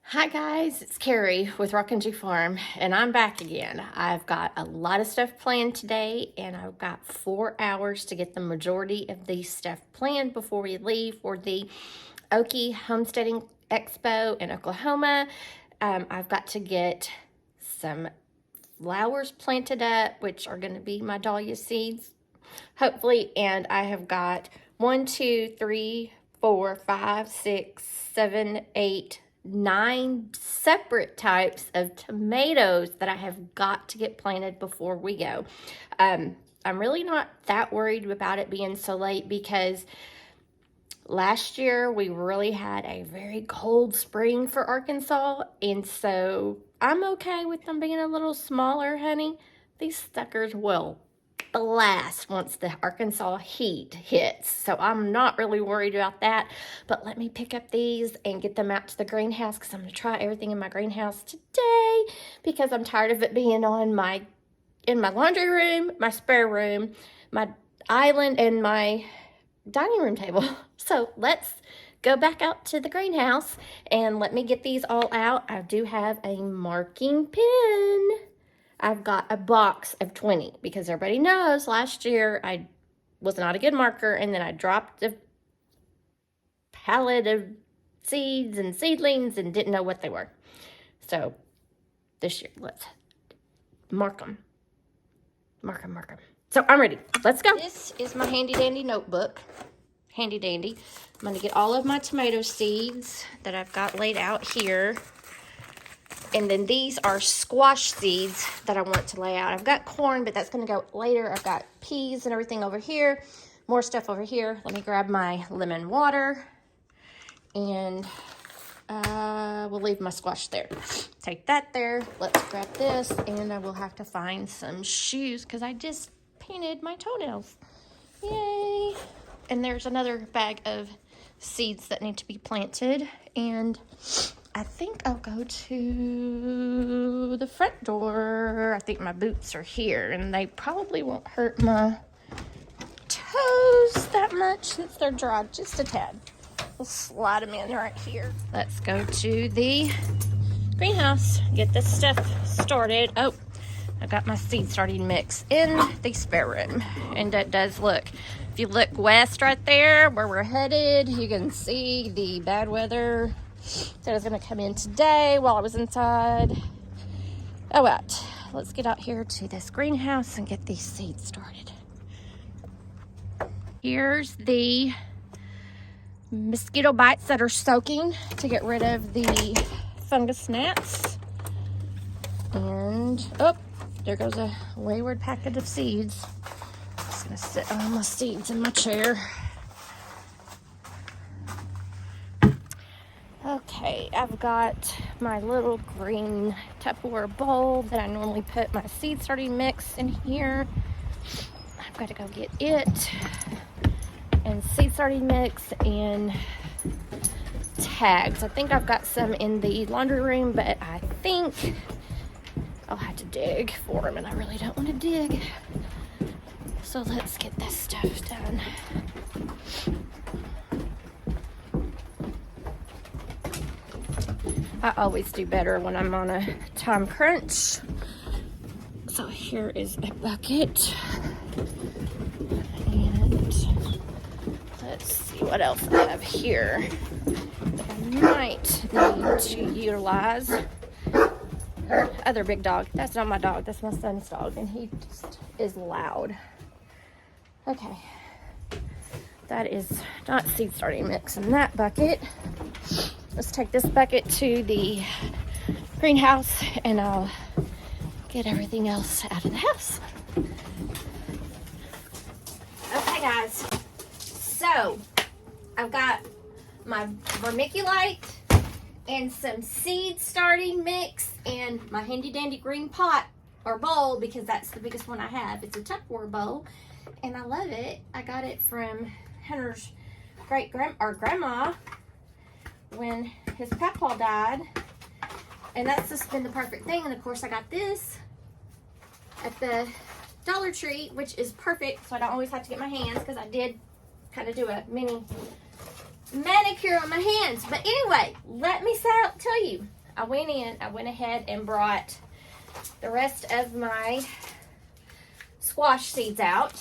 Hi guys, it's Carrie with Rockin G Farm, and I'm back again. I've got a lot of stuff planned today, and I've got 4 hours to get the majority of these stuff planned before we leave for the Okie Homesteading Expo in Oklahoma. I've got to get some flowers planted up, which are going to be my dahlia seeds, hopefully, and I have got 1, 2, 3, 4, 5, 6, 7, 8, 9 separate types of tomatoes that I have got to get planted before we go. I'm really not that worried about it being so late because last year we really had a very cold spring for Arkansas, and so I'm okay with them being a little smaller, honey. These suckers will blast once the Arkansas heat hits, so I'm not really worried about that. But let me pick up these and get them out to the greenhouse because I'm going to try everything in my greenhouse today because I'm tired of it being in my laundry room, my spare room, my island, and my dining room table. So let's go back out to the greenhouse and let me get these all out. I do have a marking pen. I've got a box of 20 because everybody knows last year I was not a good marker, and then I dropped a pallet of seeds and seedlings and didn't know what they were. So this year, let's mark them. Mark them. So I'm ready. Let's go. This is my handy dandy notebook. Handy dandy. I'm going to get all of my tomato seeds that I've got laid out here. And then these are squash seeds that I want to lay out. I've got corn, but that's going to go later. I've got peas and everything over here. More stuff over here. Let me grab my lemon water. And we'll leave my squash there. Take that there. Let's grab this. And I will have to find some shoes because I just painted my toenails. Yay. And there's another bag of seeds that need to be planted. And I think I'll go to the front door. I think my boots are here, and they probably won't hurt my toes that much since they're dry just a tad. We'll slide them in right here. Let's go to the greenhouse, get this stuff started. Oh, I got my seed starting mix in the spare room, and it does look. If you look west right there where we're headed, you can see the bad weather that was going to come in today while I was inside. Oh, what? Let's get out here to this greenhouse and get these seeds started. Here's the mosquito bites that are soaking to get rid of the fungus gnats. And, oh, there goes a wayward packet of seeds. I'm just going to sit on my seeds in my chair. Okay, I've got my little green Tupperware bowl that I normally put my seed starting mix in here. I've got to go get it and seed starting mix and tags. I think I've got some in the laundry room, but I think I'll have to dig for them, and I really don't want to dig. So let's get this stuff done. I always do better when I'm on a time crunch. So here is a bucket. And let's see what else I have here that I might need to utilize. Other big dog. That's not my dog. That's my son's dog. And he just is loud. Okay. That is not seed starting mix in that bucket. Let's take this bucket to the greenhouse and I'll get everything else out of the house. Okay, guys. So, I've got my vermiculite and some seed starting mix and my handy dandy green pot or bowl because that's the biggest one I have. It's a Tupperware bowl and I love it. I got it from Hunter's grandma when his papa died, and that's just been the perfect thing. And of course I got this at the Dollar Tree, which is perfect so I don't always have to get my hands, because I did kind of do a mini manicure on my hands. But anyway, let me tell you, I went ahead and brought the rest of my squash seeds out.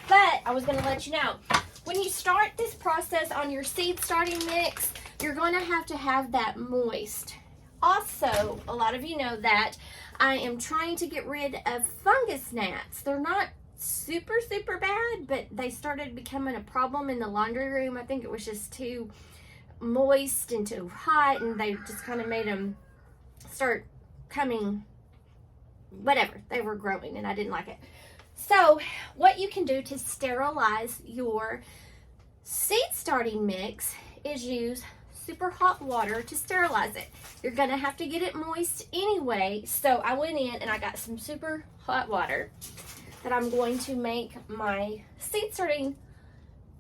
But I was going to let you know, when you start this process on your seed starting mix, you're going to have that moist. Also, a lot of you know that I am trying to get rid of fungus gnats. They're not super bad, but they started becoming a problem in the laundry room. I think it was just too moist and too hot, and they just kind of made them start coming, whatever, they were growing and I didn't like it. So what you can do to sterilize your seed starting mix is use super hot water to sterilize it. You're gonna have to get it moist anyway, so I went in and I got some super hot water that I'm going to make my seed starting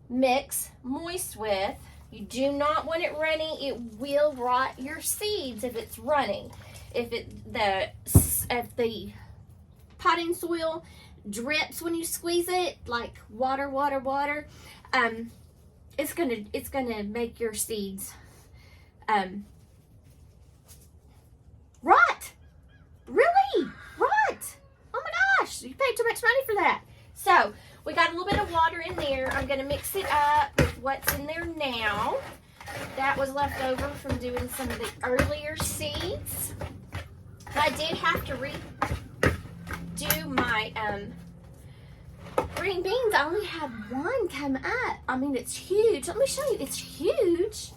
mix moist with. You do not want it running. It will rot your seeds if it's running. If the potting soil drips when you squeeze it, like water, it's gonna make your seeds rot. Really? Rot. Oh my gosh, you paid too much money for that. So we got a little bit of water in there. I'm gonna mix it up with what's in there now. That was left over from doing some of the earlier seeds. I did have to redo my green beans. I only had one come up. I mean, it's huge. Let me show you. It's huge.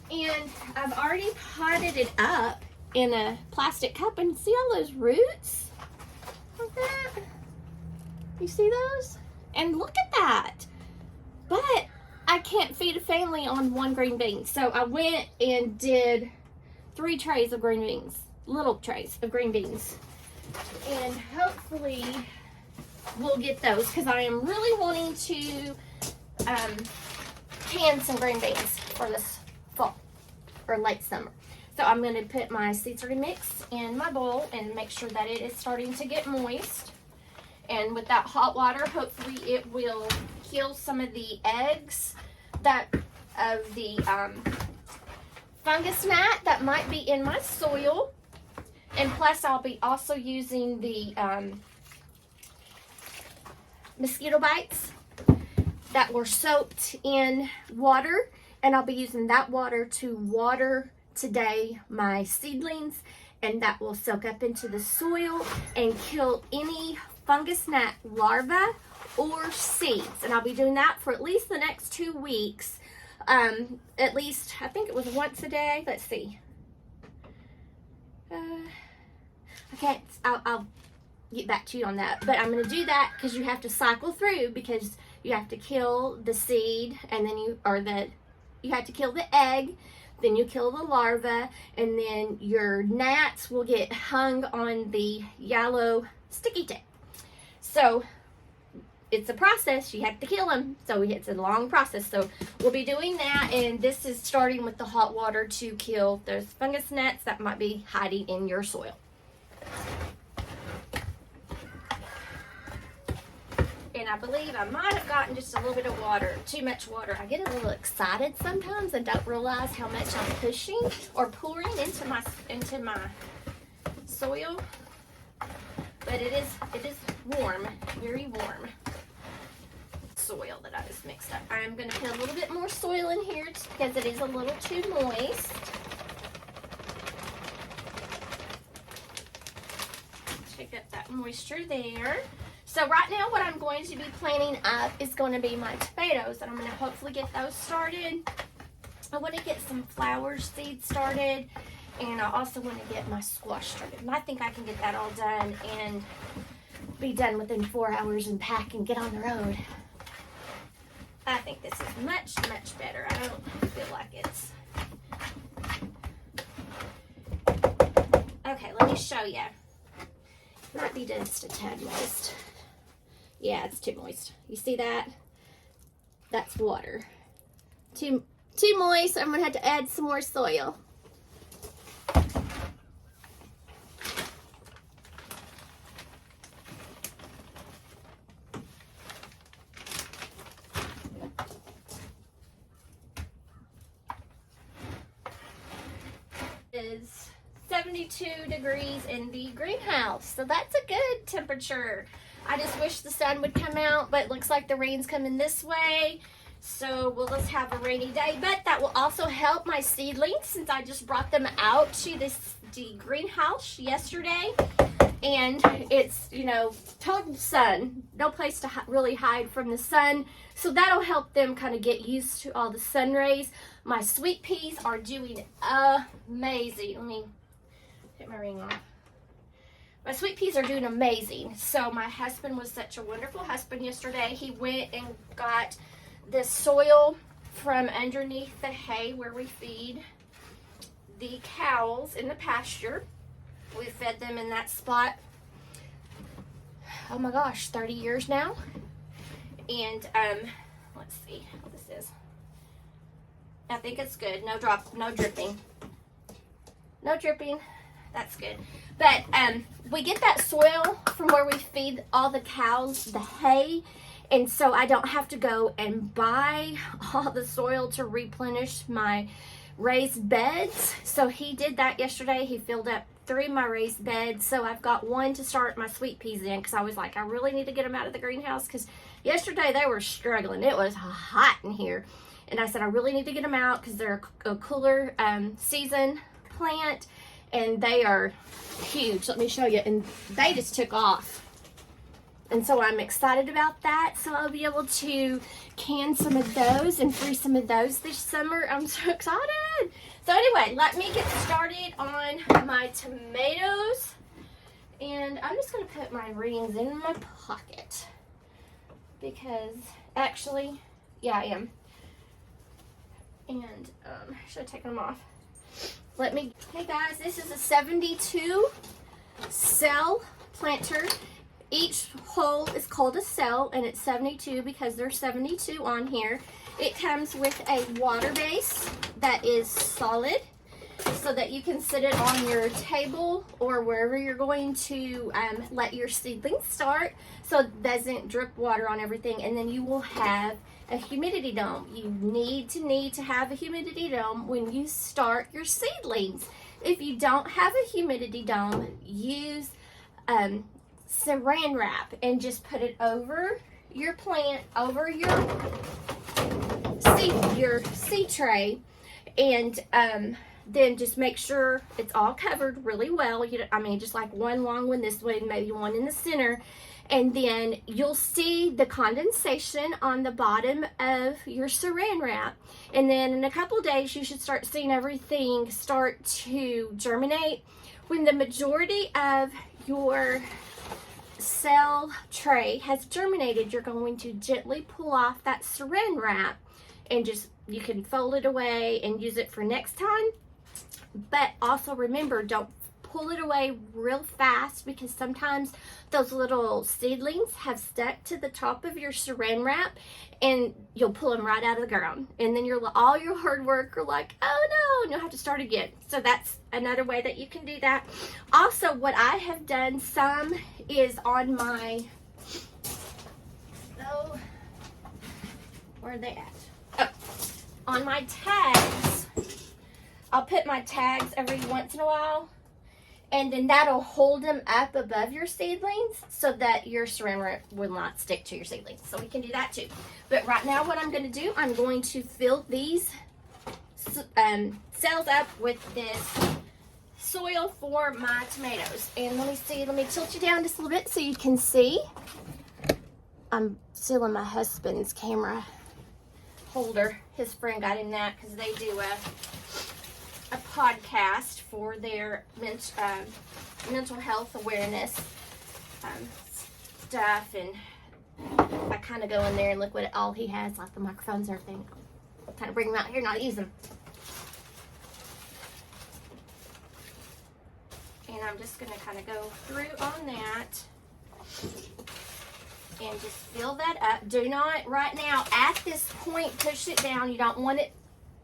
And I've already potted it up in a plastic cup. And see all those roots? Like that? You see those? And look at that. But I can't feed a family on one green bean. So I went and did 3 trays of green beans. Little trays of green beans. And hopefully we'll get those, because I am really wanting to can some green beans for this fall or late summer. So I'm going to put my seed starting mix in my bowl and make sure that it is starting to get moist. And with that hot water, hopefully it will kill some of the eggs of the fungus gnat that might be in my soil. And plus I'll be also using the mosquito bites that were soaked in water, and I'll be using that water to water today my seedlings, and that will soak up into the soil and kill any fungus gnat larvae or seeds. And I'll be doing that for at least the next 2 weeks. At least, I think it was once a day. Let's see. I'll get back to you on that. But I'm going to do that because you have to cycle through, because you have to kill the seed, and then you have to kill the egg, then you kill the larva, and then your gnats will get hung on the yellow sticky tape. So it's a process. You have to kill them. So it's a long process. So we'll be doing that, and this is starting with the hot water to kill those fungus gnats that might be hiding in your soil. And I believe I might have gotten just a little bit of water, too much water. I get a little excited sometimes and don't realize how much I'm pushing or pouring into my soil. But it is warm, very warm soil that I just mixed up. I'm going to put a little bit more soil in here because it is a little too moist. Pick up that moisture there. So right now what I'm going to be planting up is going to be my tomatoes, and I'm going to hopefully get those started. I want to get some flower seeds started, and I also want to get my squash started. And I think I can get that all done and be done within 4 hours and pack and get on the road. I think this is much better. I don't feel like it's... Okay, let me show you. Might be just a tad moist. Yeah, it's too moist. You see that? That's water. Too moist. I'm gonna have to add some more soil. is 72 degrees in the greenhouse. So that's a good temperature. I just wish the sun would come out, but it looks like the rain's coming this way. So we'll just have a rainy day, but that will also help my seedlings since I just brought them out to the greenhouse yesterday. And it's, you know, total sun, no place to really hide from the sun. So that'll help them kind of get used to all the sun rays. My sweet peas are doing amazing. Let me get my ring off. My sweet peas are doing amazing. So my husband was such a wonderful husband yesterday. He went and got this soil from underneath the hay where we feed the cows in the pasture. We fed them in that spot, oh my gosh, 30 years now. And let's see how this is. I think it's good. No dripping. No dripping. That's good. But we get that soil from where we feed all the cows the hay. And so I don't have to go and buy all the soil to replenish my raised beds. So he did that yesterday. He filled up 3 of my raised beds. So I've got 1 to start my sweet peas in, because I was like, I really need to get them out of the greenhouse, because yesterday they were struggling. It was hot in here. And I said, I really need to get them out because they're a cooler season plant, and they are huge. Let me show you. And they just took off. And so I'm excited about that. So I'll be able to can some of those and freeze some of those this summer. I'm so excited. So anyway, let me get started on my tomatoes. And I'm just going to put my rings in my pocket. Because actually, yeah, I am. And should have taken them off. Hey guys, this is a 72 cell planter. Each hole is called a cell, and it's 72 because there's 72 on here. It comes with a water base that is solid, so that you can sit it on your table or wherever you're going to let your seedlings start, so it doesn't drip water on everything. And then you will have a humidity dome. You need to have a humidity dome when you start your seedlings. If you don't have a humidity dome, use saran wrap and just put it over your plant, over your seed tray, and then just make sure it's all covered really well. Just like one long one this way, maybe one in the center, and then you'll see the condensation on the bottom of your saran wrap. And then in a couple of days, you should start seeing everything start to germinate. When the majority of your cell tray has germinated, you're going to gently pull off that saran wrap, and you can fold it away and use it for next time. But also remember, don't pull it away real fast, because sometimes those little seedlings have stuck to the top of your saran wrap, and you'll pull them right out of the ground, and then all your hard work, you're like, oh no, and you'll have to start again. So that's another way that you can do that. Also, what I have done some is on my, where are they at? Oh, on my tags. I'll put my tags every once in a while, and then that'll hold them up above your seedlings so that your saran wrap will not stick to your seedlings. So we can do that too. But right now what I'm going to do, I'm going to fill these cells up with this soil for my tomatoes. And let me tilt you down just a little bit so you can see. I'm stealing my husband's camera holder. His friend got him that because they do a podcast for their mental health awareness stuff, and I kind of go in there and look what all he has, like the microphones and everything. I'll kind of bring them out here, not use them. And I'm just going to kind of go through on that and just fill that up. Do not right now at this point push it down. You don't want it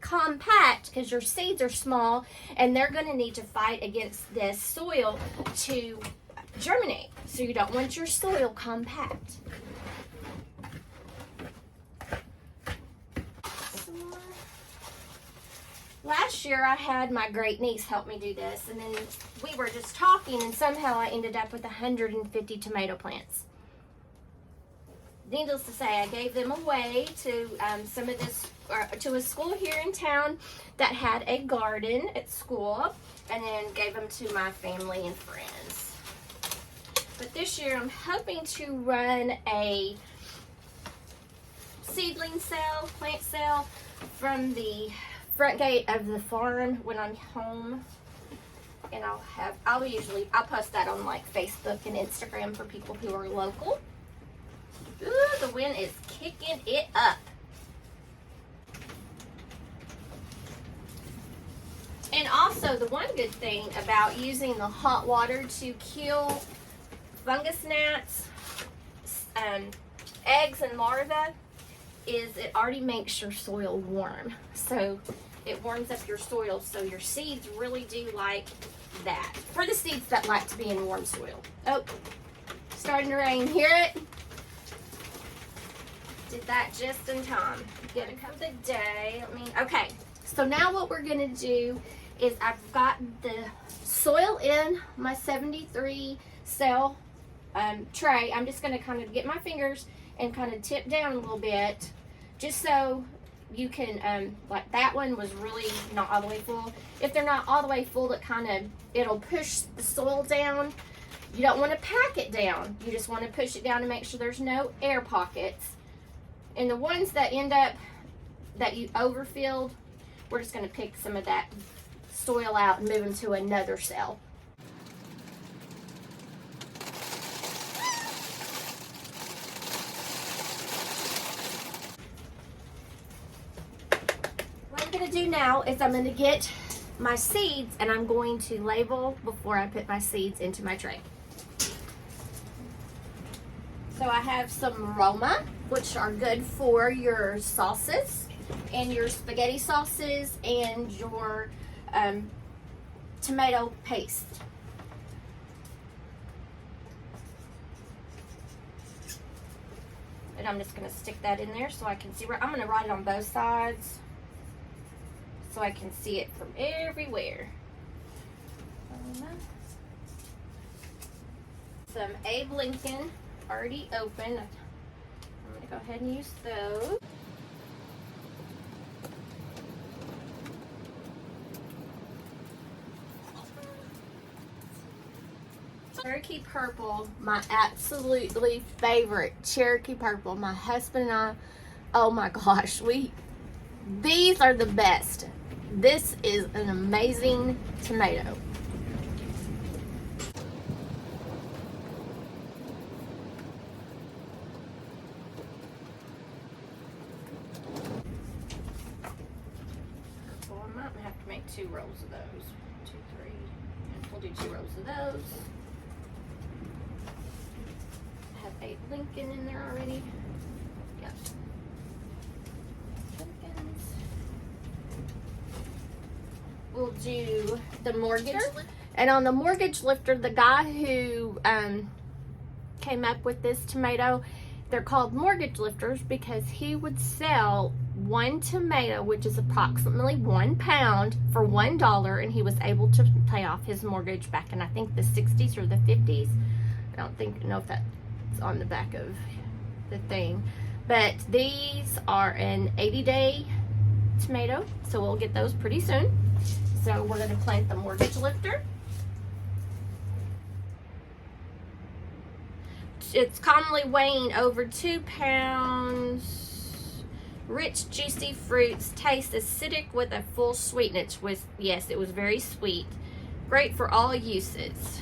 compact because your seeds are small and they're going to need to fight against this soil to germinate. So you don't want your soil compact. Last year I had my great niece help me do this, and then we were just talking, and somehow I ended up with 150 tomato plants. Needless to say, I gave them away to to a school here in town that had a garden at school, and then gave them to my family and friends. But this year I'm hoping to run a seedling sale, plant sale, from the front gate of the farm when I'm home. And I'll post that on like Facebook and Instagram for people who are local. Ooh, the wind is kicking it up. And also, the one good thing about using the hot water to kill fungus gnats, eggs and larvae, is it already makes your soil warm. So it warms up your soil, so your seeds really do like that. For the seeds that like to be in warm soil. Oh, starting to rain. Hear it? Did that just in time. Gonna come the day. Okay, so now what we're gonna do is I've got the soil in my 73 cell tray. I'm just gonna kind of get my fingers and kind of tip down a little bit, just so you can, like that one was really not all the way full. If they're not all the way full, it'll push the soil down. You don't want to pack it down. You just want to push it down to make sure there's no air pockets. And the ones that end up, that you overfilled, we're just going to pick some of that soil out and move them to another cell. What I'm going to do now is I'm going to get my seeds and I'm going to label before I put my seeds into my tray. So I have some Roma, which are good for your sauces and your spaghetti sauces and your tomato paste. And I'm just going to stick that in there so I can see where I'm going to write it on both sides so I can see it from everywhere. Some Abe Lincoln already open. I'm going to go ahead and use those. Cherokee Purple, my absolutely favorite Cherokee Purple. My husband and I, oh my gosh, these are the best. This is an amazing tomato. So I might have to make 2 rows of those. 2, 3. And we'll do 2 rows of those. I have Abe Lincoln in there already. Yep. Lincolns. We'll do the mortgage. And on the mortgage lifter, the guy who came up with this tomato, they're called mortgage lifters because he would sell 1 tomato, which is approximately 1 pound, for $1, and he was able to pay off his mortgage back in, I think, the 60s or the 50s. I don't know if that's on the back of the thing. But these are an 80-day tomato, so we'll get those pretty soon. So we're going to plant the mortgage lifter. It's commonly weighing over 2 pounds. Rich, juicy fruits. Taste acidic with a full sweetness. Yes, it was very sweet. Great for all uses.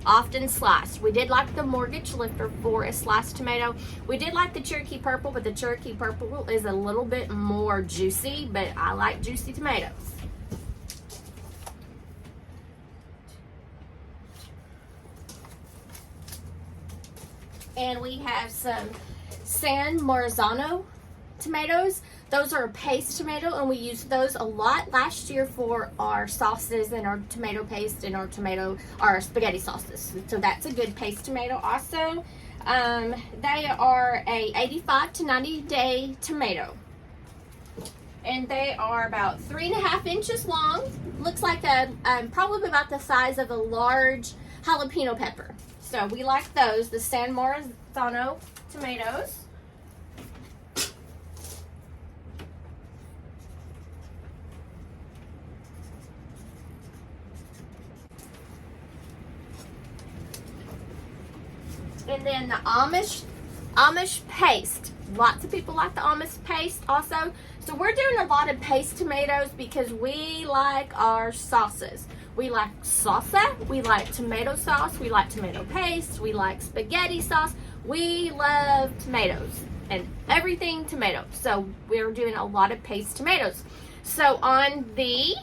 Often sliced. We did like the mortgage lifter for a sliced tomato. We did like the Cherokee Purple, but the Cherokee Purple is a little bit more juicy, but I like juicy tomatoes. And we have some San Marzano tomatoes. Those are a paste tomato, and we used those a lot last year for our sauces and our tomato paste and our spaghetti sauces. So that's a good paste tomato also. They are a 85 to 90 day tomato. and they are about 3.5 inches long. Looks like probably about the size of a large jalapeno pepper. So we like those, the San Marzano tomatoes. And then the Amish paste. Lots of people like the Amish paste also. So we're doing a lot of paste tomatoes because we like our sauces. We like salsa, we like tomato sauce, we like tomato paste, we like spaghetti sauce. We love tomatoes and everything tomato. So we're doing a lot of paste tomatoes. So on the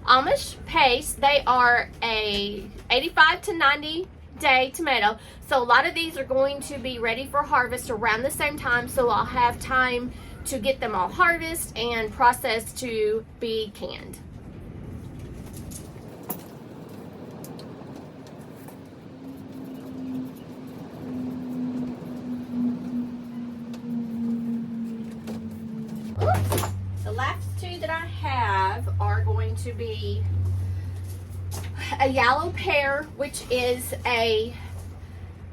Amish paste, they are a 85 to 90 day tomato. So a lot of these are going to be ready for harvest around the same time, so I'll have time to get them all harvested and processed to be canned. The last two that I have are going to be a yellow pear, which is a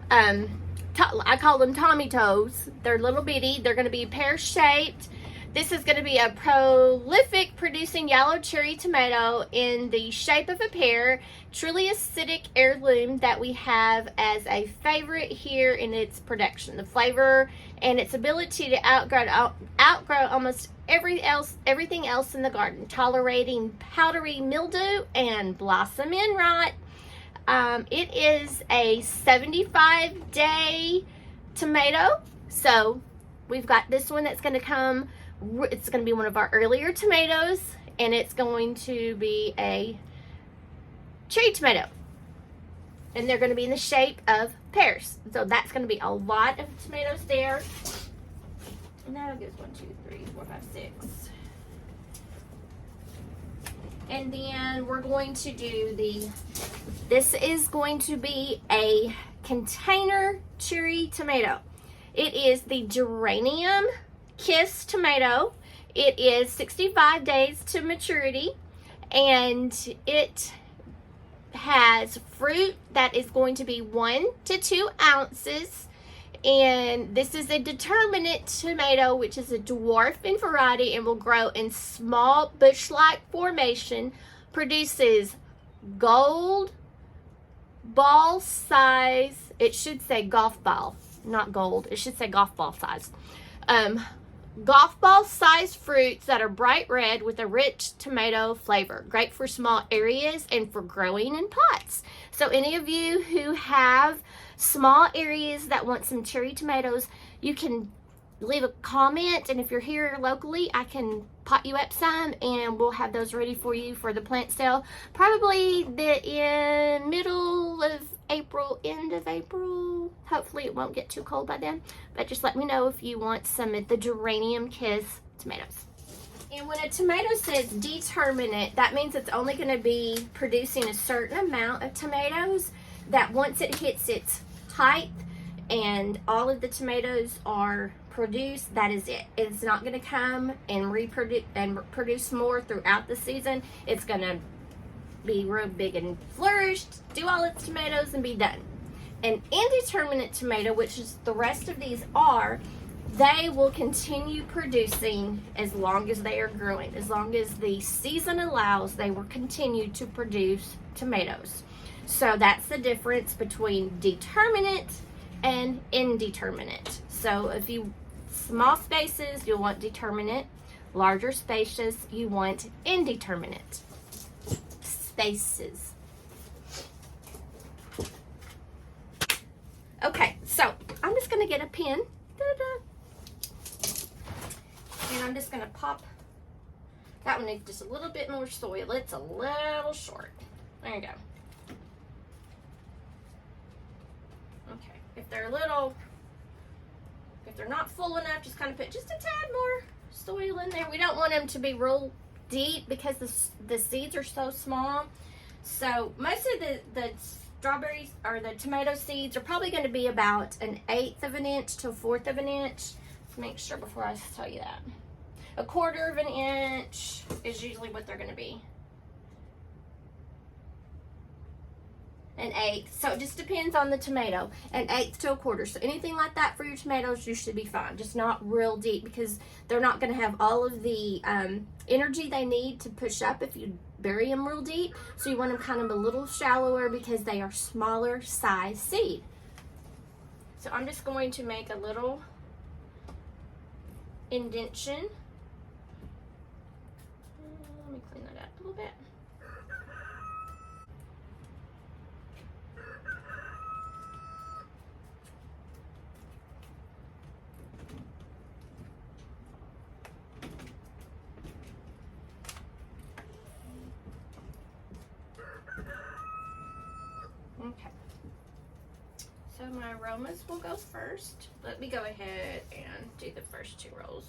I call them tomatoes. They're little bitty. They're going to be pear shaped. This is going to be a prolific producing yellow cherry tomato in the shape of a pear. Truly acidic heirloom that we have as a favorite here in its production. The flavor and its ability to outgrow almost everything else in the garden, tolerating powdery mildew and blossom end rot. It is a 75-day tomato. So we've got this one that's going to come. It's going to be one of our earlier tomatoes, and it's going to be a cherry tomato. And they're going to be in the shape of pears. So that's going to be a lot of tomatoes there. And that'll give us 1, 2, 3, 4, 5, 6. And then we're going to do this is going to be a container cherry tomato. It is the Geranium Kiss tomato. It is 65 days to maturity, and it has fruit that is going to be 1 to 2 ounces. And this is a determinate tomato, which is a dwarf in variety and will grow in small bush-like formation. Produces gold ball size. It should say golf ball, not gold. It should say golf ball size. Golf ball size fruits that are bright red with a rich tomato flavor. Great for small areas and for growing in pots. So any of you who have small areas that want some cherry tomatoes, you can leave a comment, and if you're here locally, I can pot you up some and we'll have those ready for you for the plant sale. Probably in middle of April, end of April. Hopefully it won't get too cold by then, but just let me know if you want some of the Geranium Kiss tomatoes. And when a tomato says determinate, that means it's only going to be producing a certain amount of tomatoes, that once it hits its height and all of the tomatoes are produced, that is it. It's not going to come and produce more throughout the season. It's going to be real big and flourished, do all its tomatoes, and be done. An indeterminate tomato, which is the rest of these are, they will continue producing as long as they are growing. As long as the season allows, they will continue to produce tomatoes. So that's the difference between determinate and indeterminate. So if you small spaces, you'll want determinate. Larger spaces, you want indeterminate spaces. Okay, so I'm just going to get a pen. And I'm just going to pop. That one needs just a little bit more soil. It's a little short. There you go. Okay, if they're not full enough, just kind of put just a tad more soil in there. We don't want them to be real deep because the seeds are so small. So most of the strawberries or the tomato seeds are probably going to be about 1/8 of an inch to 1/4 of an inch. Let's make sure before I tell you that. 1/4 of an inch is usually what they're going to be. 1/8. So it just depends on the tomato. 1/8 to 1/4. So anything like that for your tomatoes, you should be fine. Just not real deep, because they're not going to have all of the energy they need to push up if you bury them real deep. So you want them kind of a little shallower, because they are smaller size seed. So I'm just going to make a little indentation. Let me clean that up a little bit. Okay, so my aromas will go first. Let me go ahead and do the first 2 rows.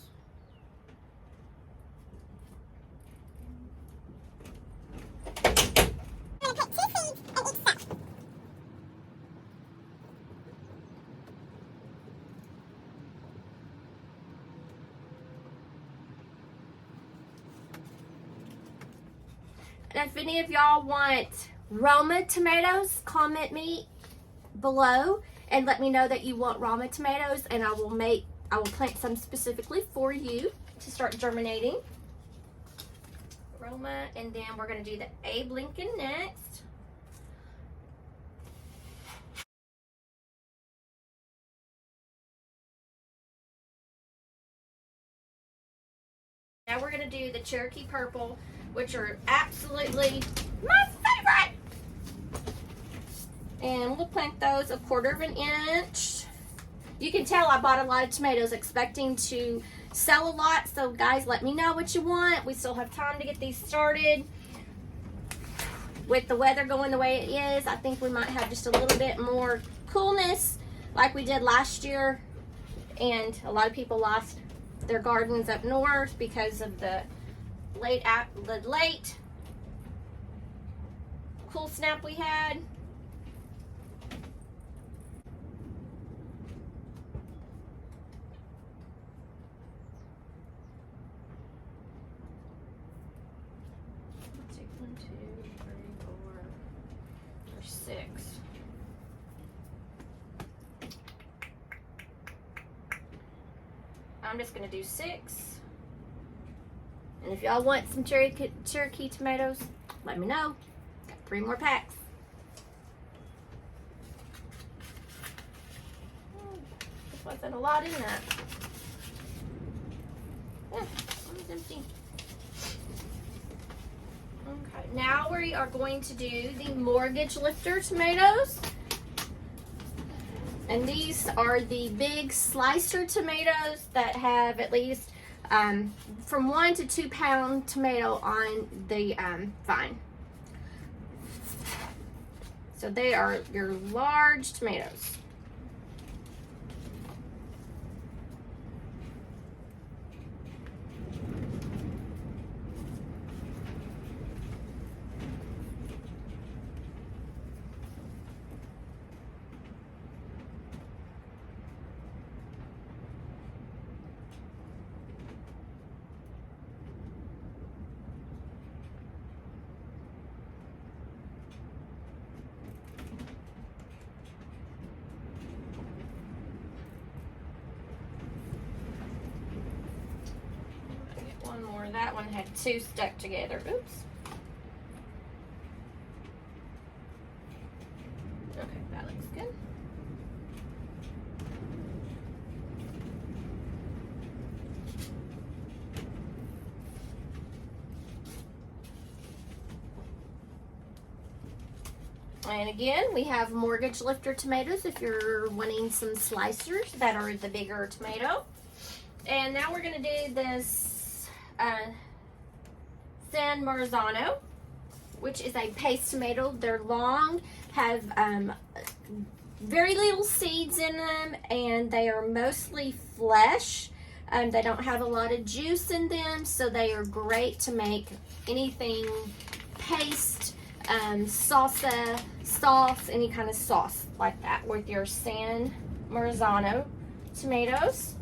And if any of y'all want Roma tomatoes, comment me below and let me know that you want Roma tomatoes, and I will plant some specifically for you to start germinating. Roma, and then we're going to do the Abe Lincoln next. Now we're going to do the Cherokee Purple, which are absolutely my favorite. And we'll plant those 1/4 of an inch. You can tell I bought a lot of tomatoes expecting to sell a lot. So guys, let me know what you want. We still have time to get these started. With the weather going the way it is, I think we might have just a little bit more coolness like we did last year. And a lot of people lost their gardens up north because of the late cool snap we had. Let's see, 1, 2, 3, 4, there's 6. I'm just going to do 6. And if y'all want some Cherokee tomatoes, let me know. Got 3 more packs. This wasn't a lot in that. Yeah, it's empty. Okay, now we are going to do the Mortgage Lifter tomatoes. And these are the big slicer tomatoes that have at least from 1 to 2 pound tomato on the vine. So they are your large tomatoes. One more. That one had 2 stuck together. Oops. Okay, that looks good. And again, we have Mortgage Lifter tomatoes if you're wanting some slicers that are the bigger tomato. And now we're going to do this San Marzano, which is a paste tomato. They're long, have very little seeds in them, and they are mostly flesh. They don't have a lot of juice in them, so they are great to make anything paste, salsa, sauce, any kind of sauce like that with your San Marzano tomatoes.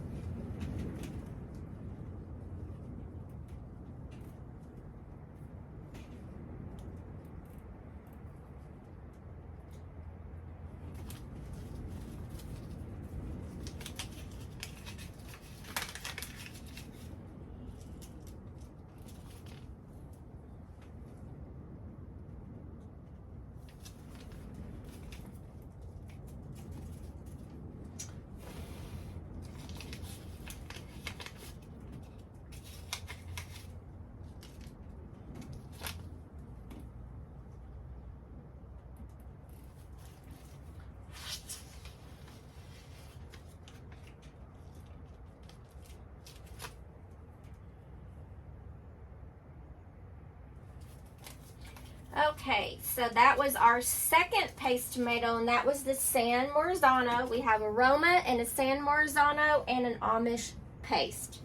Okay, so that was our second paste tomato, and that was the San Marzano. We have a Roma and a San Marzano and an Amish paste.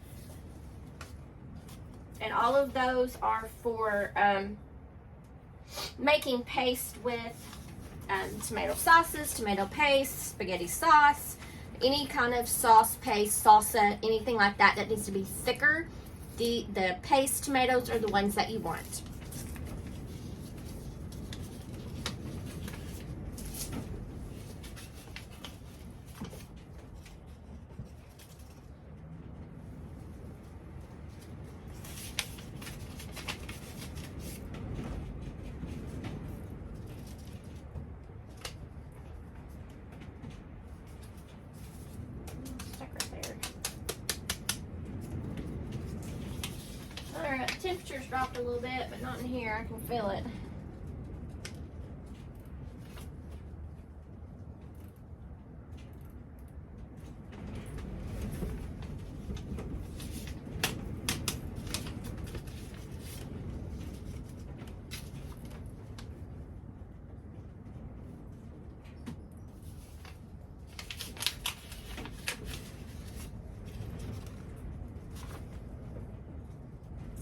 And all of those are for making paste with tomato sauces, tomato paste, spaghetti sauce, any kind of sauce paste, salsa, anything like that that needs to be thicker. The paste tomatoes are the ones that you want. Alright, temperature's dropped a little bit, but not in here. I can feel it.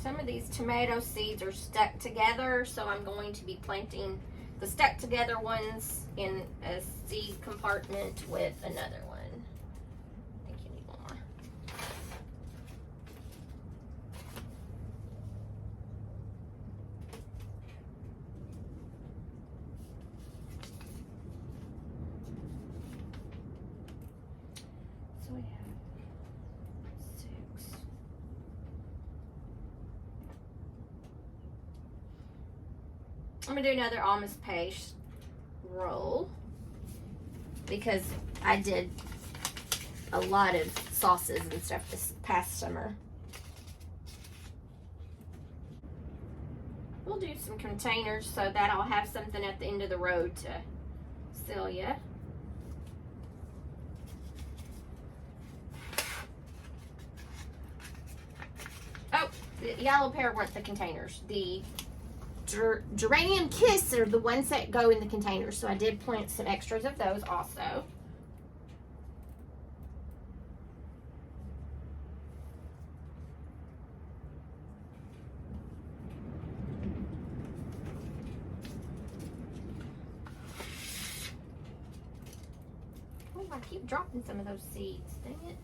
Some of these tomato seeds are stuck together, so I'm going to be planting the stuck together ones in a seed compartment with another one. I think you need one more. So we have 6. I'm gonna do another almond paste roll because I did a lot of sauces and stuff this past summer. We'll do some containers so that I'll have something at the end of the road to sell you. Oh, the yellow pear weren't the containers. The Geranium Kiss are the ones that go in the containers, so I did plant some extras of those also. Oh, I keep dropping some of those seeds, dang it.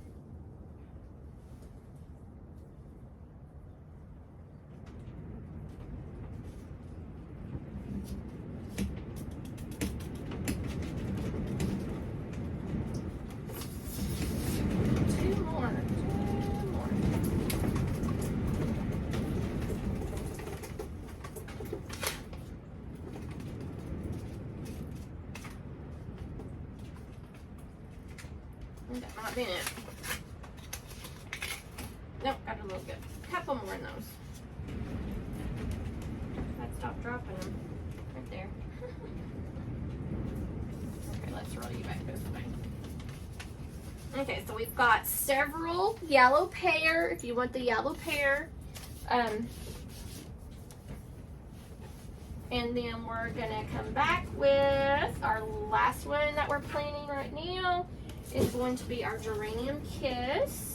That might be it. Nope, got a little bit. A couple more in those. I'd stop dropping them. Right there. Okay, let's roll you back this way. Okay, so we've got several yellow pear, if you want the yellow pear. And then we're gonna come back with our last one that we're planting right now. Is going to be our Geranium Kiss.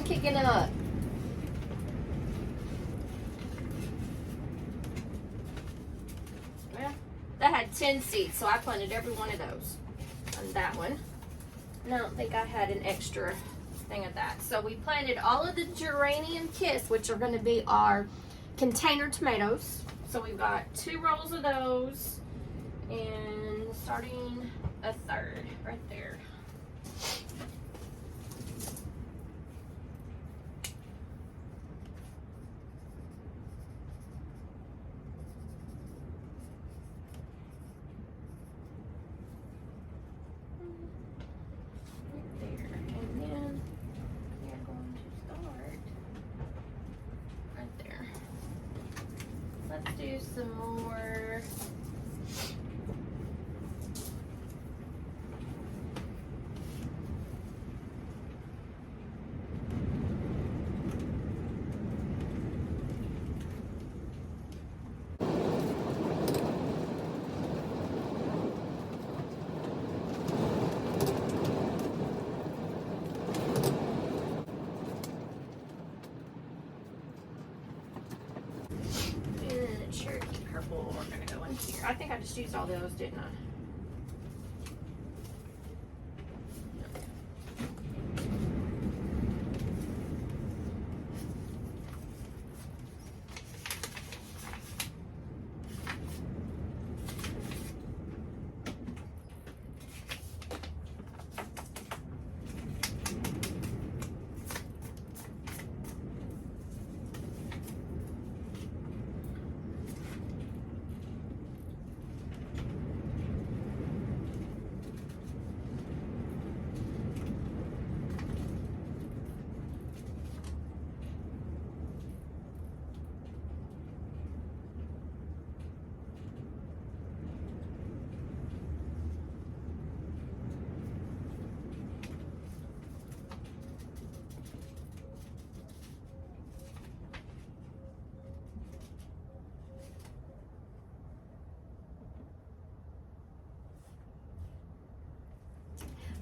Kicking up. Well, that had 10 seeds, so I planted every one of those on that one. And I don't think I had an extra thing of that. So we planted all of the Geranium kits, which are going to be our container tomatoes. So we've got 2 rolls of those, and starting a third right there. Let's do some more. Cherokee Purple, we're going to go in here. I think I just used all those, didn't I?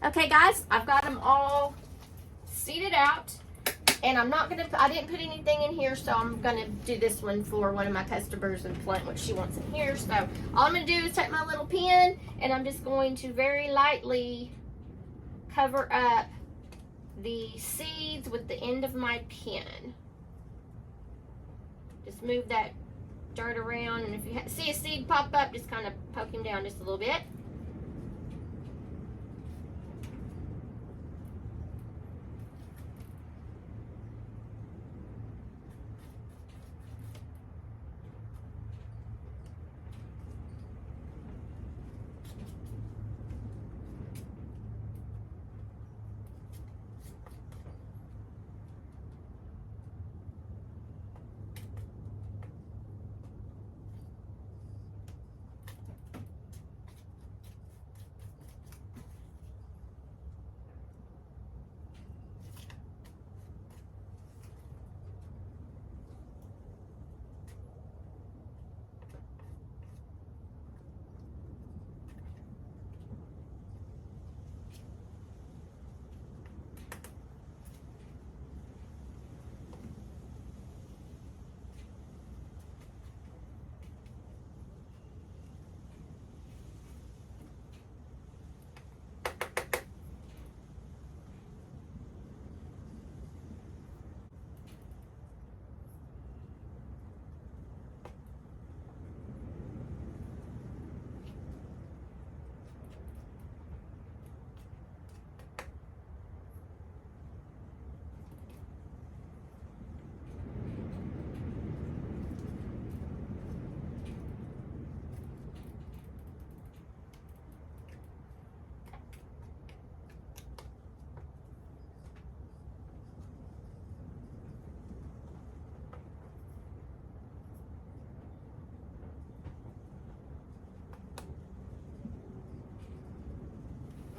Okay guys, I've got them all seeded out, and I didn't put anything in here, so I'm gonna do this one for one of my customers and plant what she wants in here. So all I'm gonna do is take my little pen, and I'm just going to very lightly cover up the seeds with the end of my pen. Just move that dirt around, and if you see a seed pop up, just kind of poke him down just a little bit.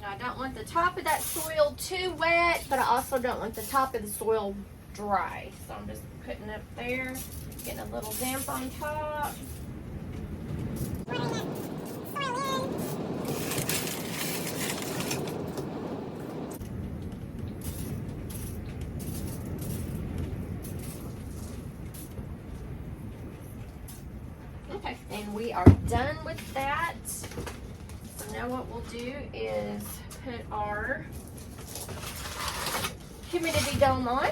I don't want the top of that soil too wet, but I also don't want the top of the soil dry. So I'm just putting it there, getting a little damp on top. Okay, and we are done with that. So now what we'll do is put our Humidity Dome on.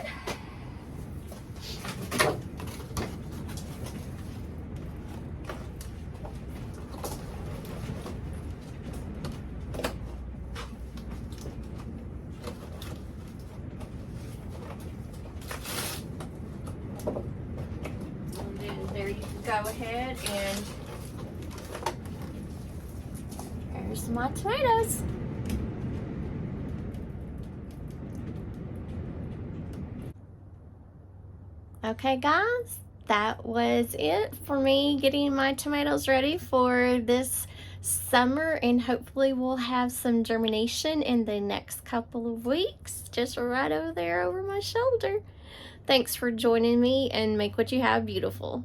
And then there you can go ahead and there's my tomatoes. Okay guys, that was it for me getting my tomatoes ready for this summer, and hopefully we'll have some germination in the next couple of weeks, just right over there over my shoulder. Thanks for joining me, and make what you have beautiful.